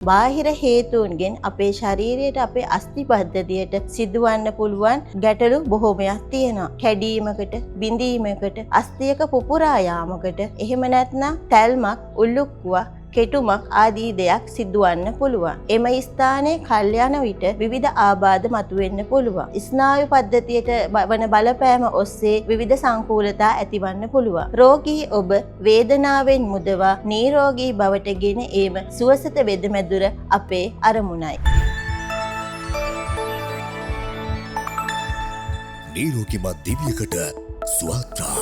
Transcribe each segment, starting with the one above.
බාහිර හේතුන්ගෙන් අපේ ශරීරයට අපේ අස්ථි පද්ධතියට සිදුවන්න පුළුවන් ගැටලු බොහෝමයක් තියෙනවා. කැඩීමකට, බිඳීමකට, අස්ථියක පුපුරා යාමකට, එහෙම නැත්නම් තැල්මක්, උල්ලුක්කුවක්, කෙටුමක් ආදී දෙයක් සිදුවන්න පුළුවන්. එම ස්ථානයේ කල්යන විට විවිධ ආබාධ මතුවෙන්න පුළුවන්. ස්නායු පද්ධතියට වන බලපෑම ඔස්සේ විවිධ සංකූලතා ඇතිවන්න පුළුවන්. රෝගී ඔබ වේදනාවෙන් මුදවා නිරෝගී බවට ගෙන ඒම සුවසත වෙදමැදුර අපේ අරමුණයි. නිරෝගීමත් දිවියකට සුවාත්‍රා.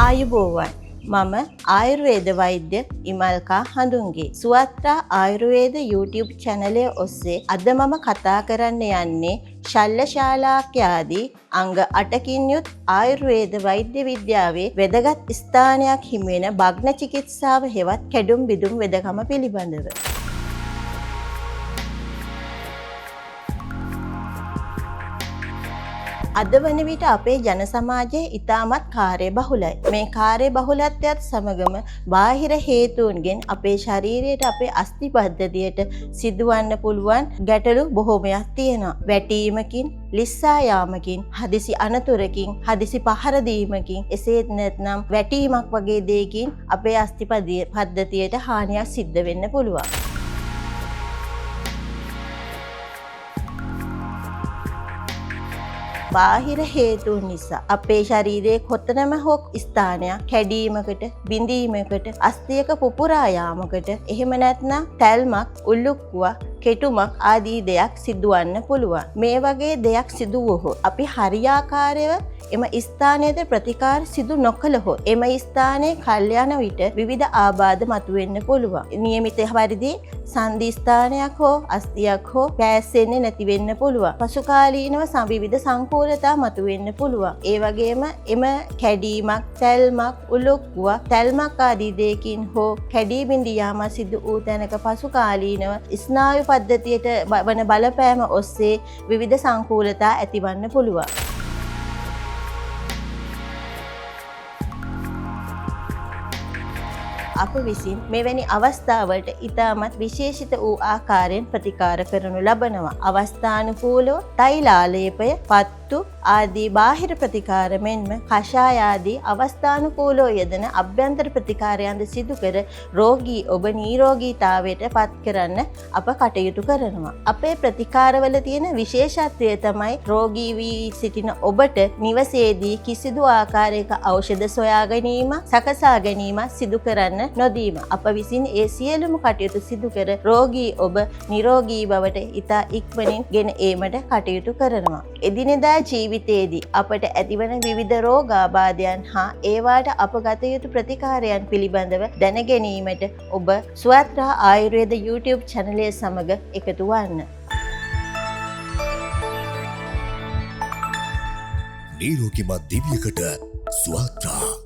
ආයුබෝවන්. මම ආයුර්වේද වෛද්‍ය ඉමල්කා හඳුන්ගේ. සුවත්‍රා ආයුර්වේද YouTube channel ඔස්සේ අද මම කතා කරන්න යන්නේ ශල්‍ය ශාලාක්‍යාදී අංග 8කින් යුත් ආයුර්වේද වෛද්‍ය විද්‍යාවේ වැදගත් ස්ථානයක් හිමිවෙන භග්න චිකිත්සාව හෙවත් කැඩුම් බිදුම් වෙදකම පිළිබඳව. අද වන විට අපේ ජන සමාජයේ ඉතාමත් කාර්යබහුලයි. මේ කාර්යබහුලත්වයත් සමගම බාහිර හේතුන්ගෙන් අපේ ශරීරයට අපේ අස්ථි පද්ධතියට සිදුවන්න පුළුවන් ගැටලු බොහෝමයක් තියෙනවා. වැටීමකින්, ලිස්සා යාමකින්, හදිසි අනතුරකින්, හදිසි පහර දීමකින්, එසේත් නැත්නම් වැටීමක් වගේ දෙයකින් අපේ අස්ථි පද්ධතියට හානියක් සිද්ධ වෙන්න පුළුවන්. බාහිර හේතුන් නිසා අපේ ශරීරයේ කොතනම හෝ ස්ථානයක් කැඩීමකට, බිඳීමකට, අස්ථියක පුපුරා යාමකට, එහෙම නැත්නම් තැල්මක්, උල්ලුක්කුවක්, කෙටුමක් ආදී දෙයක් සිදුවන්න පුළුවන්. මේ වගේ දෙයක් සිදු වුවහොත් අපි හරියාකාරව එම ස්ථානයේද ප්‍රතිකාර සිදු නොකළහොත් එම ස්ථානයේ කල්යන විට විවිධ ආබාධ මතුවෙන්න පුළුවන්. නියමිත පරිදි සන්ධි ස්ථානයක් හෝ අස්ථියක් හෝ පෑස්සෙන්නේ නැති වෙන්න පුළුවන්. පසු කාලීනව විවිධ සංකූලතා මතුවෙන්න පුළුවන්. ඒ වගේම එම කැඩීමක්, තැල්මක්, උලුක්කුවක්, තැල්මක් ආදී දෙයකින් හෝ කැඩී බිඳී යාම සිදු වූ තැනක පසු කාලීනව ස්නායු පද්ධතියට වන බලපෑම ඔස්සේ විවිධ සංකූලතා ඇතිවන්න පුළුවන්. අප විසින් මෙවැනි අවස්ථාවලට ඉතාමත් විශේෂිත වූ ආකාරයෙන් ප්‍රතිකාර කරනු ලබනවා. අවස්ථානුකූලව තෛලාලේපය, පත්තු ආදී බාහිර ප්‍රතිකාර මෙන්ම කෂාය ආදී අවස්ථානුකූලව යෙදෙන අභ්‍යන්තර ප්‍රතිකාරයන්ද සිදු කර රෝගී ඔබ නිරෝගීතාවයට පත් කරන්න අප කටයුතු කරනවා. අපේ ප්‍රතිකාරවල තියෙන විශේෂත්වය තමයි රෝගී වී සිටින ඔබට නිවසේදී කිසිදු ආකාරයක ඖෂධ සොයා ගැනීම, සකසා ගැනීම සිදු කරන්න නොදීම. අප විසින් ඒ සියලුම කටයුතු සිදු කර රෝගී ඔබ නිරෝගී බවට ඉතා ඉක්මනින් ගෙන ඒමට කටයුතු කරනවා. එදිනෙදා ජීවිතයේදී අපට ඇතිවන විවිධ රෝගාබාධයන් හා ඒවාට අප ගත යුතු ප්‍රතිකාරයන් පිළිබඳව දැන ගැනීමට ඔබ සුවත්‍රා ආයුර්වේද YouTube channel සමග එකතු වන්න. නිරෝගීමත් දිවියකට සුවාත්‍රා.